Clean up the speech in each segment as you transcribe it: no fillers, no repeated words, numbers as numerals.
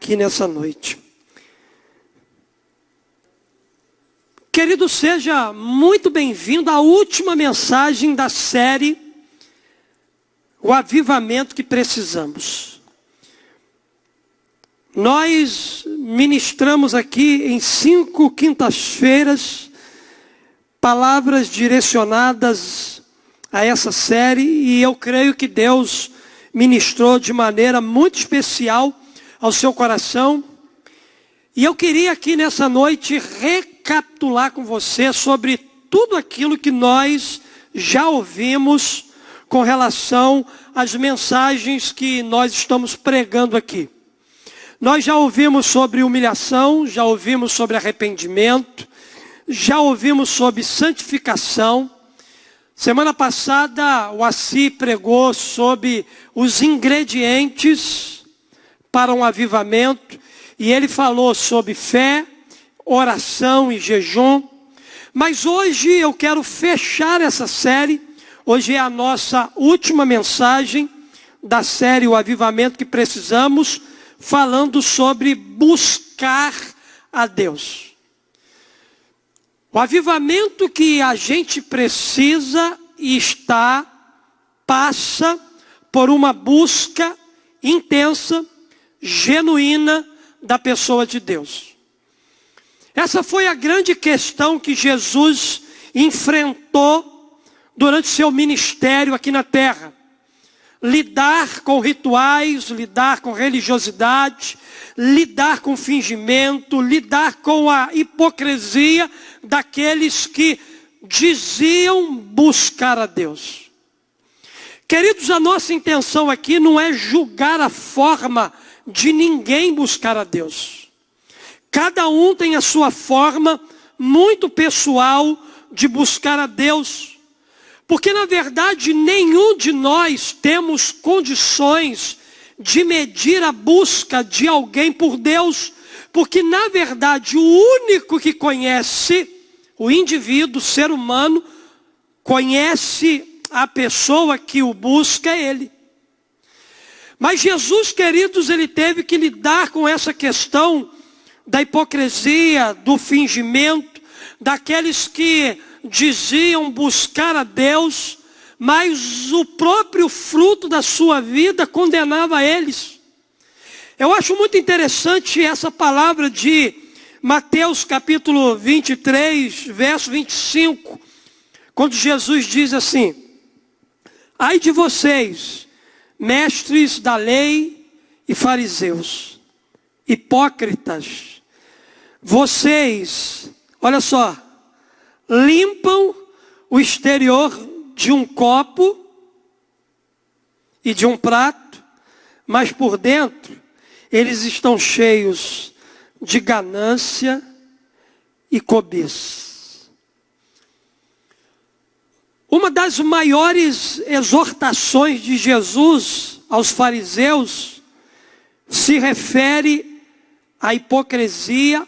aqui nessa noite. Querido, seja muito bem-vindo à última mensagem da série O Avivamento que Precisamos. Nós ministramos aqui em 5 quintas-feiras palavras direcionadas a essa série, e eu creio que Deus ministrou de maneira muito especial ao seu coração. E eu queria aqui nessa noite recapitular com você sobre tudo aquilo que nós já ouvimos com relação às mensagens que nós estamos pregando aqui. Nós já ouvimos sobre humilhação, já ouvimos sobre arrependimento, já ouvimos sobre santificação. Semana passada o Assi pregou sobre os ingredientes para um avivamento, e ele falou sobre fé, oração e jejum. Mas hoje eu quero fechar essa série. Hoje é a nossa última mensagem da série O Avivamento que Precisamos, falando sobre buscar a Deus. O avivamento que a gente precisa e passa por uma busca intensa, genuína da pessoa de Deus. Essa foi a grande questão que Jesus enfrentou durante seu ministério aqui na terra. Lidar com rituais, lidar com religiosidade, lidar com fingimento, lidar com a hipocrisia daqueles que diziam buscar a Deus. Queridos, a nossa intenção aqui não é julgar a forma de ninguém buscar a Deus. Cada um tem a sua forma muito pessoal de buscar a Deus. Porque na verdade nenhum de nós temos condições de medir a busca de alguém por Deus. Porque na verdade o único que conhece o indivíduo, o ser humano, conhece a pessoa que o busca, é Ele. Mas Jesus, queridos, Ele teve que lidar com essa questão da hipocrisia, do fingimento, daqueles que diziam buscar a Deus, mas o próprio fruto da sua vida condenava eles. Eu acho muito interessante essa palavra de Mateus capítulo 23, verso 25, quando Jesus diz assim: ai de vocês, mestres da lei e fariseus, hipócritas, vocês, olha só, limpam o exterior de um copo e de um prato, mas por dentro eles estão cheios de ganância e cobiça. Uma das maiores exortações de Jesus aos fariseus se refere à hipocrisia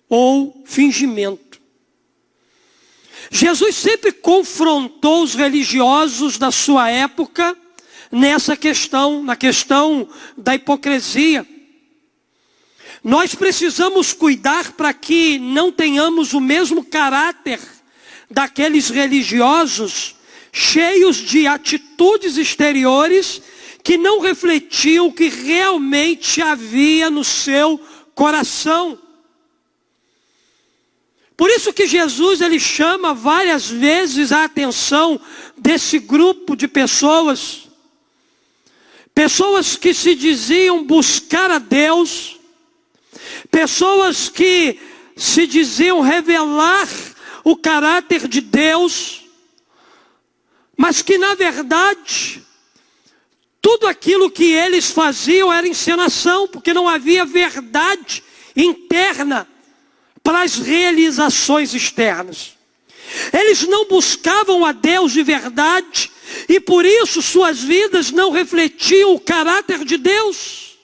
ou fingimento. Jesus sempre confrontou os religiosos da sua época nessa questão, na questão da hipocrisia. Nós precisamos cuidar para que não tenhamos o mesmo caráter daqueles religiosos cheios de atitudes exteriores que não refletiam o que realmente havia no seu coração. Por isso que Jesus ele chama várias vezes a atenção desse grupo de pessoas. Pessoas que se diziam buscar a Deus. Pessoas que se diziam revelar o caráter de Deus. Mas que na verdade, tudo aquilo que eles faziam era encenação. Porque não havia verdade interna para as realizações externas. Eles não buscavam a Deus de verdade e por isso suas vidas não refletiam o caráter de Deus.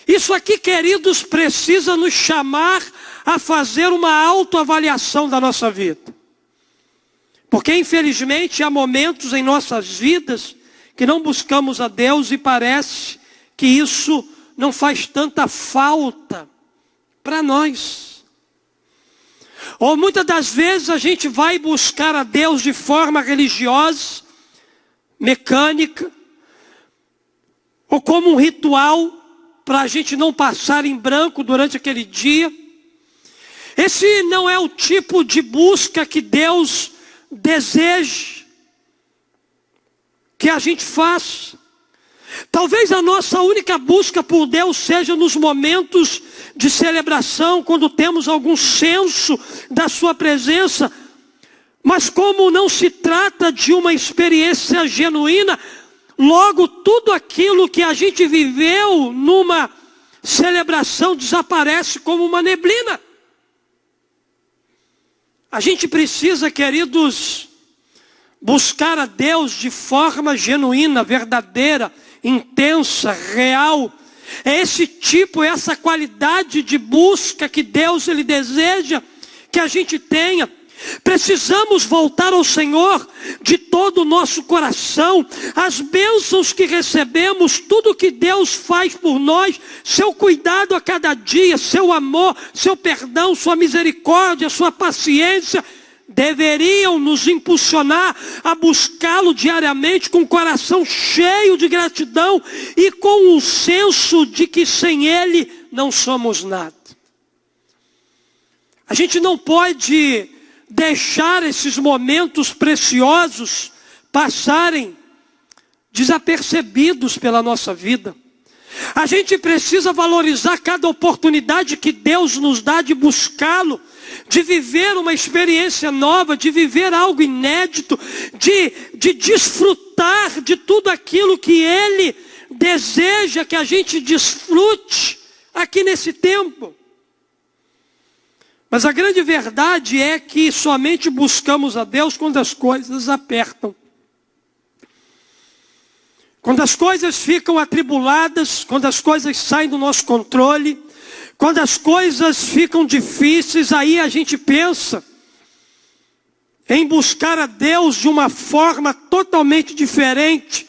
Isso aqui, queridos, precisa nos chamar a fazer uma autoavaliação da nossa vida. Porque infelizmente há momentos em nossas vidas que não buscamos a Deus e parece que isso não faz tanta falta para nós. Ou muitas das vezes a gente vai buscar a Deus de forma religiosa, mecânica, ou como um ritual, para a gente não passar em branco durante aquele dia. Esse não é o tipo de busca que Deus deseja que a gente faça. Talvez a nossa única busca por Deus seja nos momentos de celebração, quando temos algum senso da sua presença. Mas como não se trata de uma experiência genuína, logo tudo aquilo que a gente viveu numa celebração desaparece como uma neblina. A gente precisa, queridos, buscar a Deus de forma genuína, verdadeira, intensa, real. É esse tipo, essa qualidade de busca que Deus ele deseja que a gente tenha. Precisamos voltar ao Senhor de todo o nosso coração. As bênçãos que recebemos, tudo que Deus faz por nós, seu cuidado a cada dia, seu amor, seu perdão, sua misericórdia, sua paciência, deveriam nos impulsionar a buscá-lo diariamente com o coração cheio de gratidão e com o senso de que sem Ele não somos nada. A gente não pode deixar esses momentos preciosos passarem desapercebidos pela nossa vida. A gente precisa valorizar cada oportunidade que Deus nos dá de buscá-lo, de viver uma experiência nova, de viver algo inédito, de desfrutar de tudo aquilo que Ele deseja que a gente desfrute aqui nesse tempo. Mas a grande verdade é que somente buscamos a Deus quando as coisas apertam. Quando as coisas ficam atribuladas, quando as coisas saem do nosso controle, quando as coisas ficam difíceis, aí a gente pensa em buscar a Deus de uma forma totalmente diferente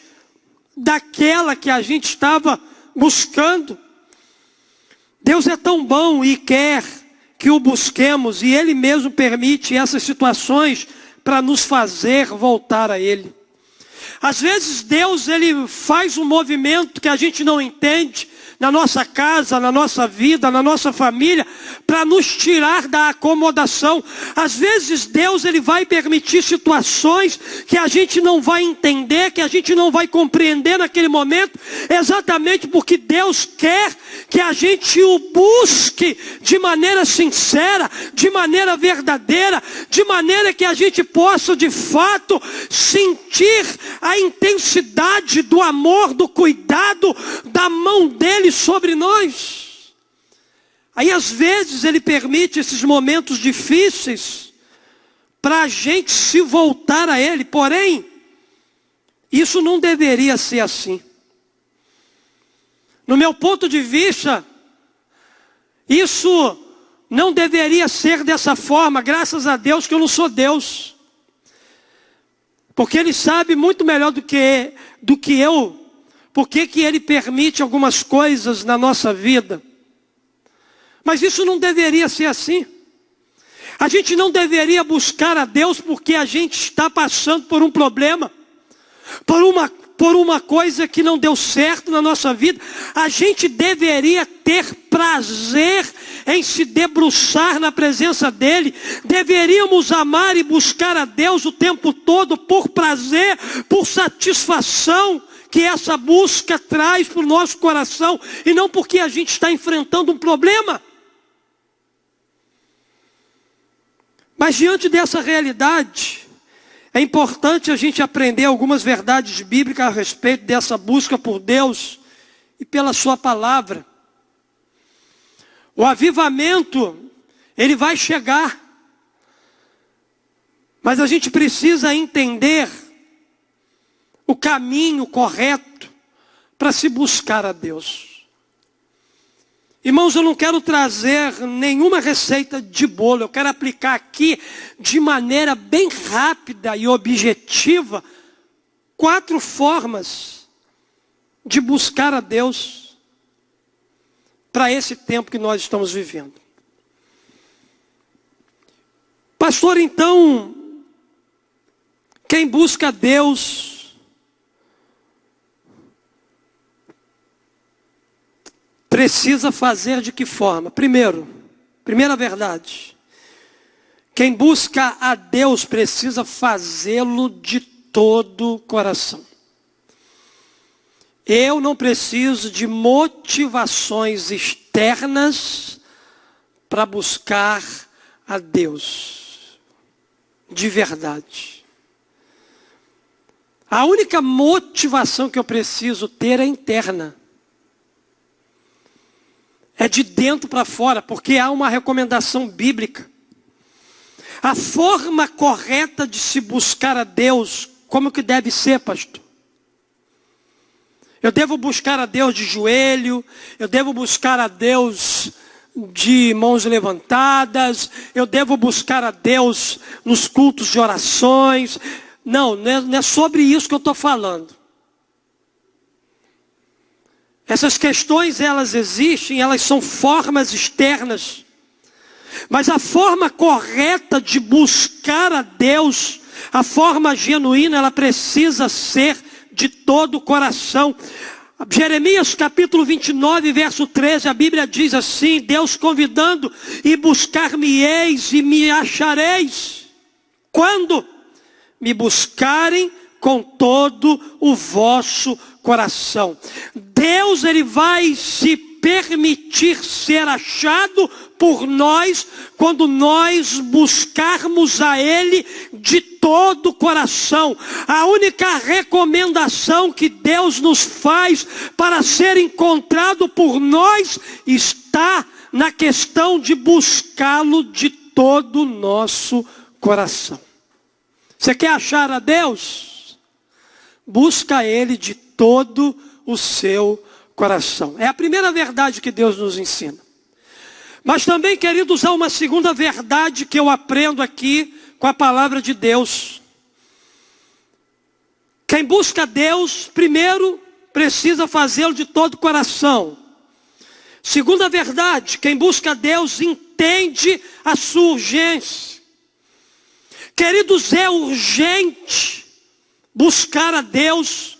daquela que a gente estava buscando. Deus é tão bom e quer que o busquemos, e Ele mesmo permite essas situações para nos fazer voltar a Ele. Às vezes Deus ele faz um movimento que a gente não entende na nossa casa, na nossa vida, na nossa família, para nos tirar da acomodação. Às vezes Deus ele vai permitir situações que a gente não vai entender, que a gente não vai compreender naquele momento, exatamente porque Deus quer que a gente o busque de maneira sincera, de maneira verdadeira, de maneira que a gente possa de fato sentir a intensidade do amor, do cuidado, da mão dele sobre nós. Aí às vezes Ele permite esses momentos difíceis para a gente se voltar a Ele. Porém, isso não deveria ser assim. No meu ponto de vista, isso não deveria ser dessa forma. Graças a Deus que eu não sou Deus. Porque Ele sabe muito melhor do que eu, por que Ele permite algumas coisas na nossa vida. Mas isso não deveria ser assim. A gente não deveria buscar a Deus porque a gente está passando por um problema, por uma coisa que não deu certo na nossa vida. A gente deveria ter prazer em se debruçar na presença dEle. Deveríamos amar e buscar a Deus o tempo todo por prazer, por satisfação que essa busca traz para o nosso coração, e não porque a gente está enfrentando um problema. Mas diante dessa realidade, é importante a gente aprender algumas verdades bíblicas a respeito dessa busca por Deus e pela sua palavra. O avivamento, ele vai chegar, mas a gente precisa entender o caminho correto para se buscar a Deus. Irmãos, eu não quero trazer nenhuma receita de bolo, eu quero aplicar aqui de maneira bem rápida e objetiva 4 formas de buscar a Deus. para esse tempo que nós estamos vivendo. Pastor, então, quem busca Deus precisa fazer de que forma? Primeira verdade, quem busca a Deus precisa fazê-lo de todo o coração. Eu não preciso de motivações externas para buscar a Deus, de verdade. A única motivação que eu preciso ter é interna. É de dentro para fora, porque há uma recomendação bíblica. A forma correta de se buscar a Deus, como que deve ser, pastor? Eu devo buscar a Deus de joelho, eu devo buscar a Deus de mãos levantadas, eu devo buscar a Deus nos cultos de orações. Não é sobre isso que eu estou falando. Essas questões, elas existem, elas são formas externas. Mas a forma correta de buscar a Deus, a forma genuína, ela precisa ser de todo o coração. Jeremias capítulo 29, verso 13, a Bíblia diz assim: Deus convidando, e buscar-me-eis e me achareis. Quando? Me buscarem com todo o vosso coração. Deus, ele vai se permitir ser achado por nós quando nós buscarmos a Ele de todo o coração. A única recomendação que Deus nos faz para ser encontrado por nós está na questão de buscá-lo de todo o nosso coração. Você quer achar a Deus? Busca Ele de todo o seu coração. É a primeira verdade que Deus nos ensina. Mas também, queridos, há uma segunda verdade que eu aprendo aqui com a palavra de Deus. Quem busca Deus, primeiro, precisa fazê-lo de todo o coração. Segunda verdade, quem busca Deus entende a sua urgência. Queridos, é urgente buscar a Deus.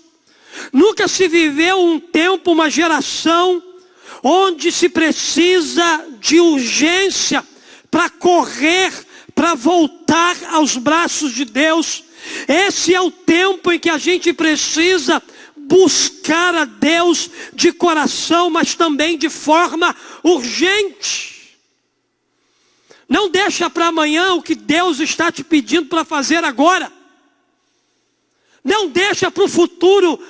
Nunca se viveu um tempo, uma geração, onde se precisa de urgência para correr, para voltar aos braços de Deus. Esse é o tempo em que a gente precisa buscar a Deus de coração, mas também de forma urgente. Não deixa para amanhã o que Deus está te pedindo para fazer agora. Não deixa para o futuro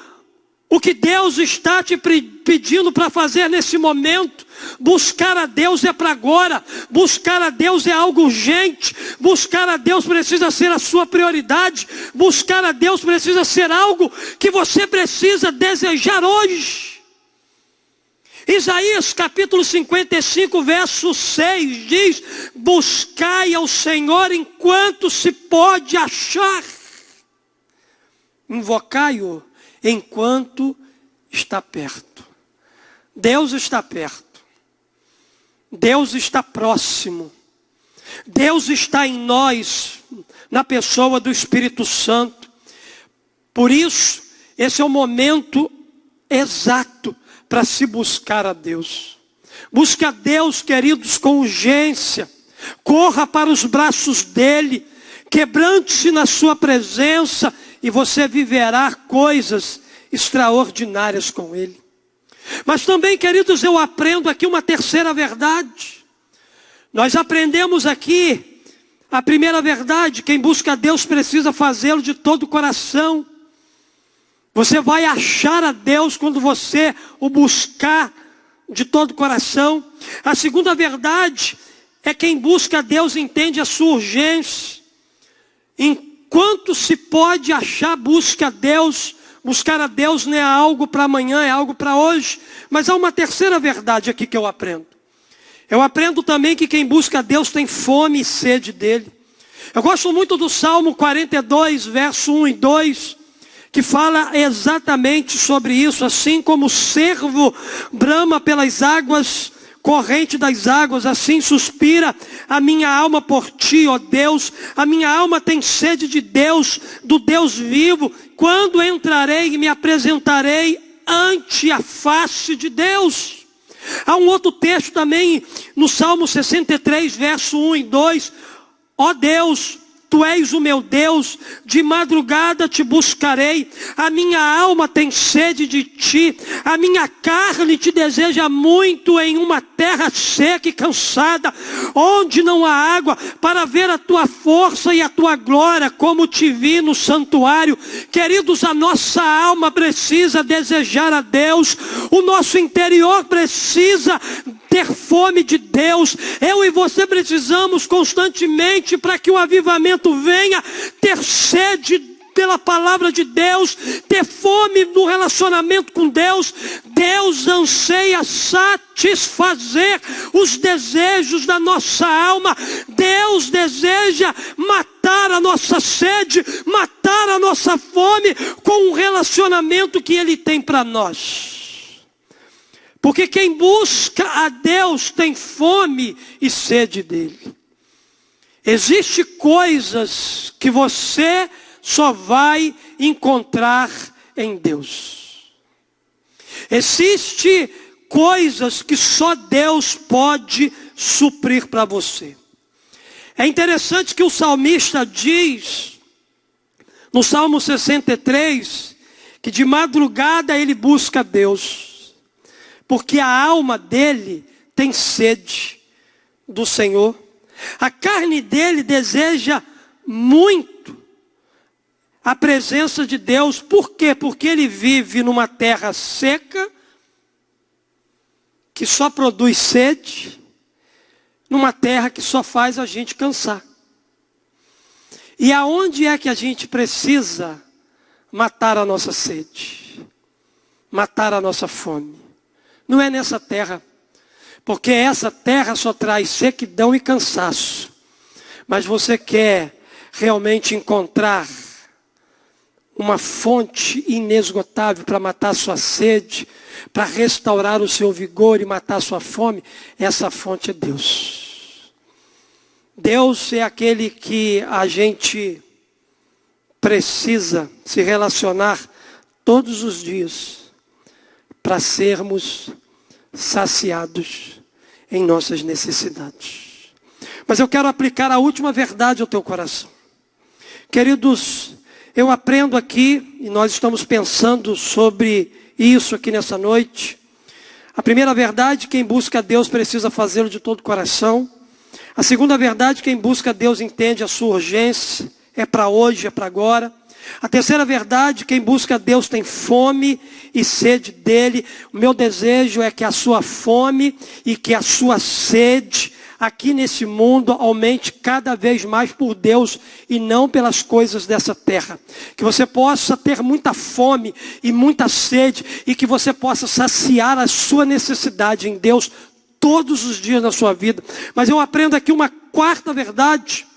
o que Deus está te pedindo para fazer nesse momento. Buscar a Deus é para agora. Buscar a Deus é algo urgente. Buscar a Deus precisa ser a sua prioridade. Buscar a Deus precisa ser algo que você precisa desejar hoje. Isaías capítulo 55, verso 6 diz: buscai ao Senhor enquanto se pode achar. Invocai-o enquanto está perto. Deus está perto. Deus está próximo. Deus está em nós, na pessoa do Espírito Santo. Por isso, esse é o momento exato para se buscar a Deus. Busque a Deus, queridos, com urgência. Corra para os braços dele. Quebrante-se na sua presença e você viverá coisas extraordinárias com ele. Mas também, queridos, eu aprendo aqui uma terceira verdade. Nós aprendemos aqui a primeira verdade: quem busca a Deus precisa fazê-lo de todo o coração. Você vai achar a Deus quando você o buscar de todo o coração. A segunda verdade é: quem busca a Deus entende a sua urgência. Enquanto se pode achar, busca a Deus. Buscar a Deus não é algo para amanhã, é algo para hoje. Mas há uma terceira verdade aqui que eu aprendo. Eu aprendo também que quem busca a Deus tem fome e sede dele. Eu gosto muito do Salmo 42, verso 1 e 2, que fala exatamente sobre isso. Assim como o cervo brama pelas águas, corrente das águas, assim suspira a minha alma por ti, ó Deus. A minha alma tem sede de Deus, do Deus vivo. Quando entrarei e me apresentarei ante a face de Deus? Há um outro texto também no Salmo 63, verso 1 e 2. Ó Deus, Tu és o meu Deus, de madrugada te buscarei, a minha alma tem sede de ti, a minha carne te deseja muito em uma terra seca e cansada, onde não há água, para ver a tua força e a tua glória, como te vi no santuário. Queridos, a nossa alma precisa desejar a Deus, o nosso interior precisa ter fome de Deus. Eu e você precisamos constantemente, para que o avivamento venha, ter sede pela palavra de Deus, ter fome no relacionamento com Deus. Deus anseia satisfazer os desejos da nossa alma. Deus deseja matar a nossa sede, matar a nossa fome com o relacionamento que Ele tem para nós. Porque quem busca a Deus tem fome e sede dele. Existem coisas que você só vai encontrar em Deus. Existem coisas que só Deus pode suprir para você. É interessante que o salmista diz, no Salmo 63, que de madrugada ele busca Deus. Porque a alma dele tem sede do Senhor. A carne dele deseja muito a presença de Deus. Por quê? Porque ele vive numa terra seca, que só produz sede, numa terra que só faz a gente cansar. E aonde é que a gente precisa matar a nossa sede? Matar a nossa fome? Não é nessa terra, porque essa terra só traz sequidão e cansaço. Mas você quer realmente encontrar uma fonte inesgotável para matar a sua sede, para restaurar o seu vigor e matar a sua fome? Essa fonte é Deus. Deus é aquele que a gente precisa se relacionar todos os dias, para sermos saciados em nossas necessidades. Mas eu quero aplicar a última verdade ao teu coração. Queridos, eu aprendo aqui, e nós estamos pensando sobre isso aqui nessa noite. A primeira verdade, quem busca a Deus precisa fazê-lo de todo o coração. A segunda verdade, quem busca a Deus entende a sua urgência, é para hoje, é para agora. A terceira verdade, quem busca a Deus tem fome e sede dele. O meu desejo é que a sua fome e que a sua sede aqui nesse mundo aumente cada vez mais por Deus e não pelas coisas dessa terra. Que você possa ter muita fome e muita sede e que você possa saciar a sua necessidade em Deus todos os dias da sua vida. Mas eu aprendo aqui uma quarta verdade.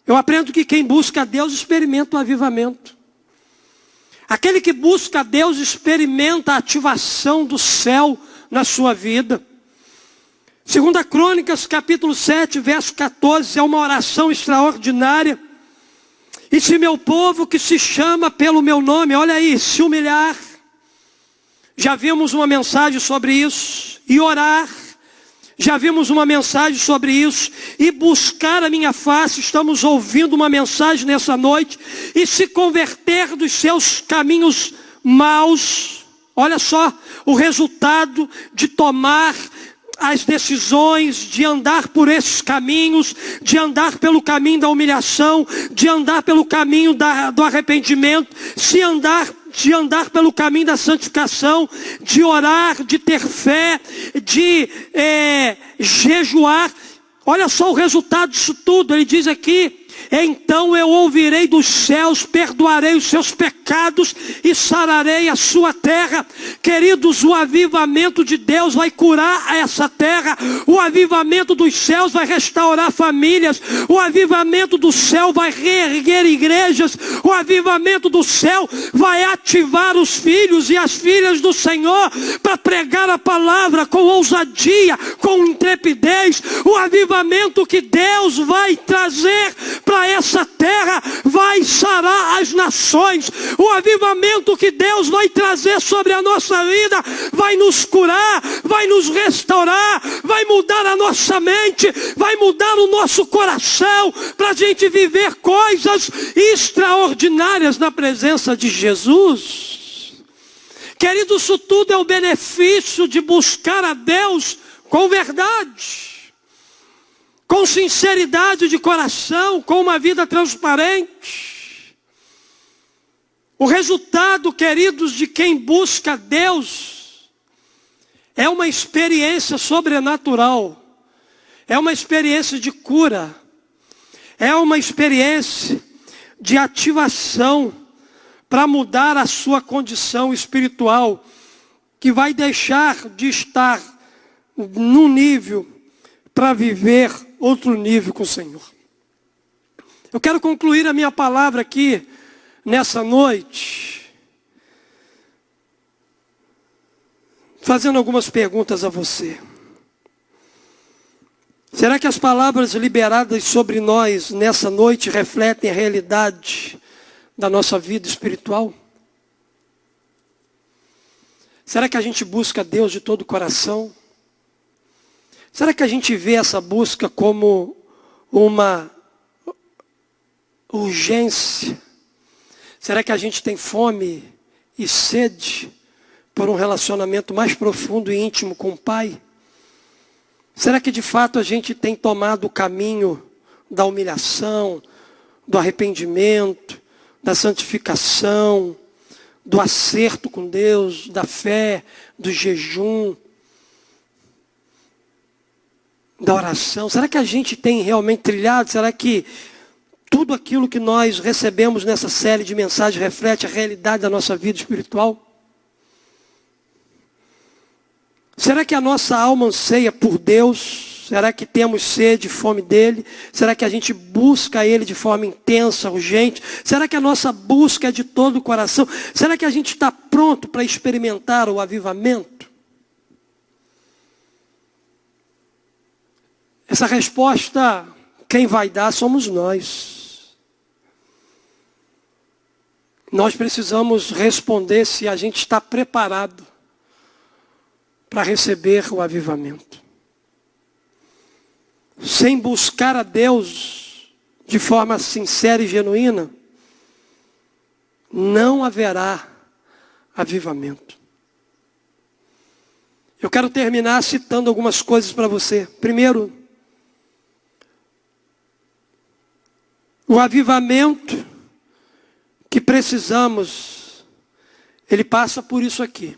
Eu aprendo que quem busca a Deus experimenta o avivamento. Aquele que busca a Deus experimenta a ativação do céu na sua vida. 2 Crônicas, capítulo 7, verso 14, é uma oração extraordinária. E se meu povo que se chama pelo meu nome, olha aí, se humilhar, já vimos uma mensagem sobre isso, e orar, já vimos uma mensagem sobre isso, e buscar a minha face, estamos ouvindo uma mensagem nessa noite, e se converter dos seus caminhos maus. Olha só o resultado de tomar as decisões, de andar por esses caminhos, de andar pelo caminho da humilhação, de andar pelo caminho do arrependimento, de andar pelo caminho da santificação, de orar, de ter fé, de jejuar. Olha só o resultado disso tudo. Ele diz aqui, então eu ouvirei dos céus, perdoarei os seus pecados e sararei a sua terra. Queridos, o avivamento de Deus vai curar essa terra. O avivamento dos céus vai restaurar famílias. O avivamento do céu vai reerguer igrejas. O avivamento do céu vai ativar os filhos e as filhas do Senhor para pregar a palavra com ousadia, com intrepidez. O avivamento que Deus vai trazer para essa terra vai sarar as nações. O avivamento que Deus vai trazer sobre a nossa vida vai nos curar, vai nos restaurar, vai mudar a nossa mente, vai mudar o nosso coração para a gente viver coisas extraordinárias na presença de Jesus. Querido, isso tudo é o benefício de buscar a Deus com verdade, com sinceridade de coração, com uma vida transparente. O resultado, queridos, de quem busca Deus é uma experiência sobrenatural, é uma experiência de cura, é uma experiência de ativação para mudar a sua condição espiritual, que vai deixar de estar num nível para viver outro nível com o Senhor. Eu quero concluir a minha palavra aqui nessa noite fazendo algumas perguntas a você. Será que as palavras liberadas sobre nós nessa noite refletem a realidade da nossa vida espiritual? Será que a gente busca Deus de todo o coração? Será que a gente vê essa busca como uma urgência? Será que a gente tem fome e sede por um relacionamento mais profundo e íntimo com o Pai? Será que de fato a gente tem tomado o caminho da humilhação, do arrependimento, da santificação, do acerto com Deus, da fé, do jejum, da oração? Será que a gente tem realmente trilhado? Será que tudo aquilo que nós recebemos nessa série de mensagens reflete a realidade da nossa vida espiritual? Será que a nossa alma anseia por Deus? Será que temos sede e fome dele? Será que a gente busca ele de forma intensa, urgente? Será que a nossa busca é de todo o coração? Será que a gente está pronto para experimentar o avivamento? Essa resposta, quem vai dar somos nós. Nós precisamos responder se a gente está preparado para receber o avivamento. Sem buscar a Deus de forma sincera e genuína, não haverá avivamento. Eu quero terminar citando algumas coisas para você. Primeiro, o avivamento que precisamos, ele passa por isso aqui.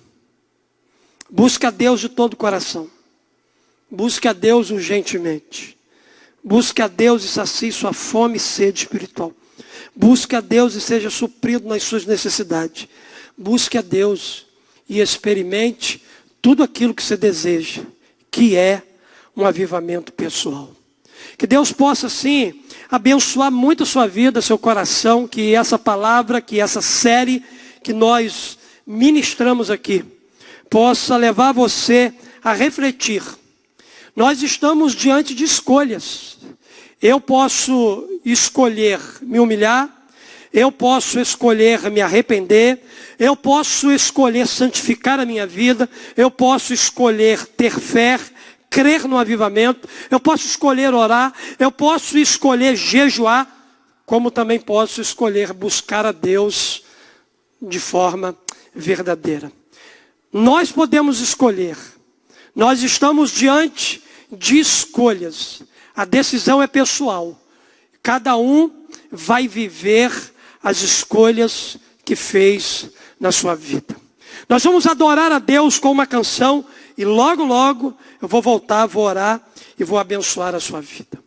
Busque a Deus de todo o coração. Busque a Deus urgentemente. Busque a Deus e sacie sua fome e sede espiritual. Busque a Deus e seja suprido nas suas necessidades. Busque a Deus e experimente tudo aquilo que você deseja, que é um avivamento pessoal. Que Deus possa, sim, abençoar muito a sua vida, seu coração, que essa palavra, que essa série que nós ministramos aqui, possa levar você a refletir. Nós estamos diante de escolhas. Eu posso escolher me humilhar, eu posso escolher me arrepender, eu posso escolher santificar a minha vida, eu posso escolher ter fé, crer no avivamento, eu posso escolher orar, eu posso escolher jejuar, como também posso escolher buscar a Deus de forma verdadeira. Nós podemos escolher. Nós estamos diante de escolhas. A decisão é pessoal. Cada um vai viver as escolhas que fez na sua vida. Nós vamos adorar a Deus com uma canção e logo, logo eu vou voltar, vou orar e vou abençoar a sua vida.